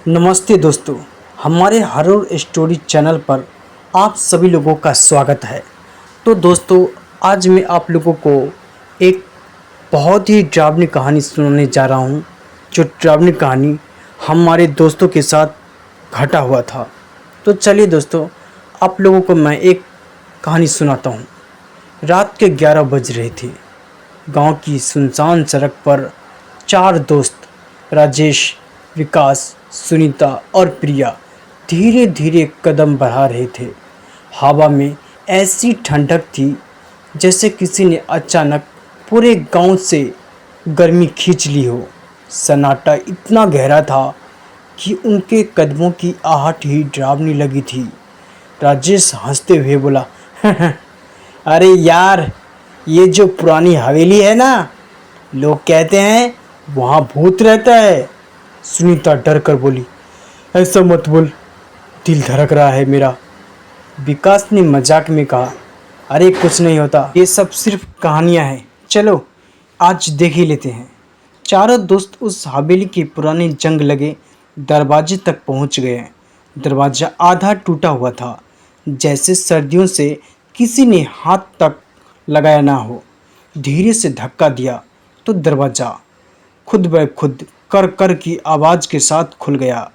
नमस्ते दोस्तों, हमारे हॉरर स्टोरी चैनल पर आप सभी लोगों का स्वागत है। तो दोस्तों, आज मैं आप लोगों को एक बहुत ही डरावनी कहानी सुनाने जा रहा हूं, जो डरावनी कहानी हमारे दोस्तों के साथ घटा हुआ था। तो चलिए दोस्तों, आप लोगों को मैं एक कहानी सुनाता हूं। रात के 11 बज रहे थे। गांव की सुनसान सड़क पर 4 दोस्त राजेश, विकास, सुनीता और प्रिया धीरे धीरे कदम बढ़ा रहे थे। हवा में ऐसी ठंडक थी जैसे किसी ने अचानक पूरे गांव से गर्मी खींच ली हो। सन्नाटा इतना गहरा था कि उनके कदमों की आहट ही डरावनी लगी थी। राजेश हंसते हुए बोला, अरे यार, ये जो पुरानी हवेली है ना, लोग कहते हैं वहाँ भूत रहता है। सुनीता डर कर बोली, ऐसा मत बोल, दिल धड़क रहा है मेरा। विकास ने मजाक में कहा, अरे कुछ नहीं होता, ये सब सिर्फ कहानियाँ हैं, चलो आज देख ही लेते हैं। चारों दोस्त उस हवेली के पुराने जंग लगे दरवाजे तक पहुंच गए। दरवाज़ा आधा टूटा हुआ था, जैसे सर्दियों से किसी ने हाथ तक लगाया ना हो। धीरे से धक्का दिया तो दरवाज़ा खुद ब खुद कर कर की आवाज़ के साथ खुल गया।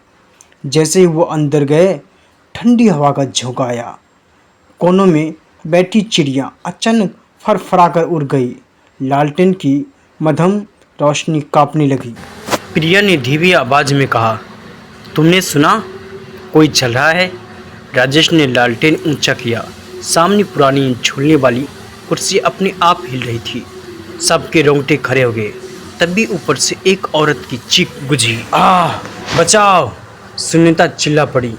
जैसे ही वो अंदर गए, ठंडी हवा का झोंका आया। कोनों में बैठी चिड़िया अचानक फरफराकर उड़ गई। लालटेन की मध्यम रोशनी कांपने लगी। प्रिया ने धीमी आवाज़ में कहा, तुमने सुना? कोई चल रहा है। राजेश ने लालटेन ऊंचा किया। सामने पुरानी झूलने वाली कुर्सी अपने आप हिल रही थी। सबके रोंगटे खड़े हो गए। तभी ऊपर से एक औरत की चीख गुजी, बचाओ! सुनीता चिल्ला पड़ी,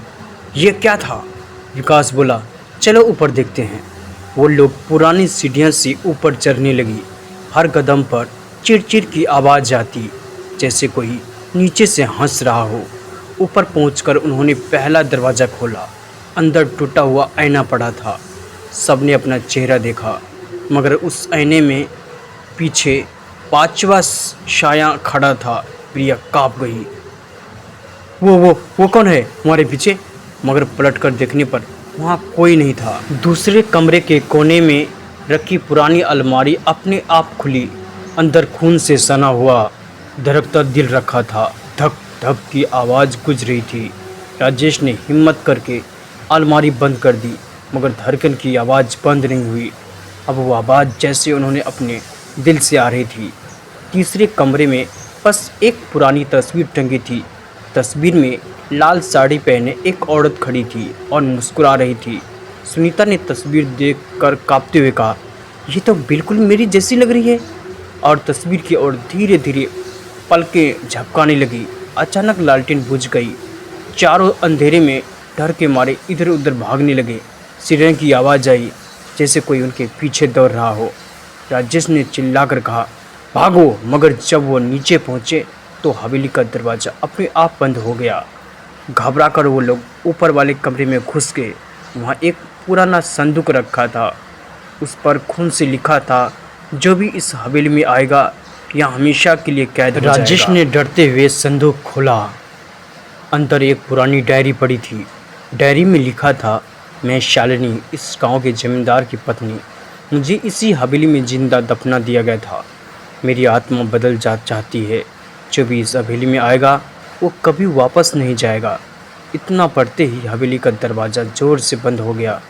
ये क्या था? विकास बोला, चलो ऊपर देखते हैं। वो लोग पुरानी सीढ़ियों से ऊपर चढ़ने लगी। हर कदम पर चिड़चिड़ की आवाज़ आती, जैसे कोई नीचे से हंस रहा हो। ऊपर पहुंचकर उन्होंने पहला दरवाज़ा खोला। अंदर टूटा हुआ आईना पड़ा था। सबने अपना चेहरा देखा, मगर उस आईने में पीछे 5वां साया खड़ा था। प्रिया काँप गई। वो कौन है हमारे पीछे? मगर पलटकर देखने पर वहाँ कोई नहीं था। दूसरे कमरे के कोने में रखी पुरानी अलमारी अपने आप खुली। अंदर खून से सना हुआ धड़कता दिल रखा था। धक धक की आवाज़ गूंज रही थी। राजेश ने हिम्मत करके अलमारी बंद कर दी, मगर धड़कन की आवाज़ बंद नहीं हुई। अब वो आवाज़ जैसे उन्होंने अपने दिल से आ रही थी। तीसरे कमरे में बस एक पुरानी तस्वीर टंगी थी। तस्वीर में लाल साड़ी पहने एक औरत खड़ी थी और मुस्कुरा रही थी। सुनीता ने तस्वीर देखकर कांपते हुए कहा, ये तो बिल्कुल मेरी जैसी लग रही है। और तस्वीर की ओर धीरे धीरे पलकें झपकाने लगी। अचानक लालटेन बुझ गई। चारों अंधेरे में डर के मारे इधर उधर भागने लगे। सिरने की आवाज़ आई, जैसे कोई उनके पीछे दौड़ रहा हो। राजेश ने चिल्लाकर कहा, भागो! मगर जब वो नीचे पहुँचे तो हवेली का दरवाज़ा अपने आप बंद हो गया। घबराकर वो लोग ऊपर वाले कमरे में घुस गए। वहाँ एक पुराना संदूक रखा था। उस पर खून से लिखा था, जो भी इस हवेली में आएगा यहाँ हमेशा के लिए कैद हो जाएगा। राजेश ने डरते हुए संदूक खोला। अंदर एक पुरानी डायरी पड़ी थी। डायरी में लिखा था, मैं शालिनी, इस गाँव के जमींदार की पत्नी, मुझे इसी हवेली में जिंदा दफना दिया गया था। मेरी आत्मा बदल जा चाहती है। जो भी इस हवेली में आएगा वो कभी वापस नहीं जाएगा। इतना पढ़ते ही हवेली का दरवाज़ा ज़ोर से बंद हो गया।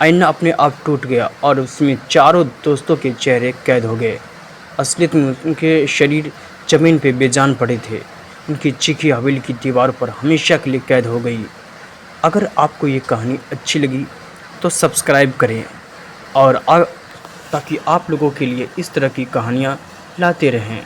आईना अपने आप टूट गया और उसमें चारों दोस्तों के चेहरे कैद हो गए। असलियत में उनके शरीर ज़मीन पे बेजान पड़े थे। उनकी चीखी हवेली की दीवार पर हमेशा के लिए कैद हो गई। अगर आपको ये कहानी अच्छी लगी तो सब्सक्राइब करें और ताकि आप लोगों के लिए इस तरह की कहानियाँ लाते रहें।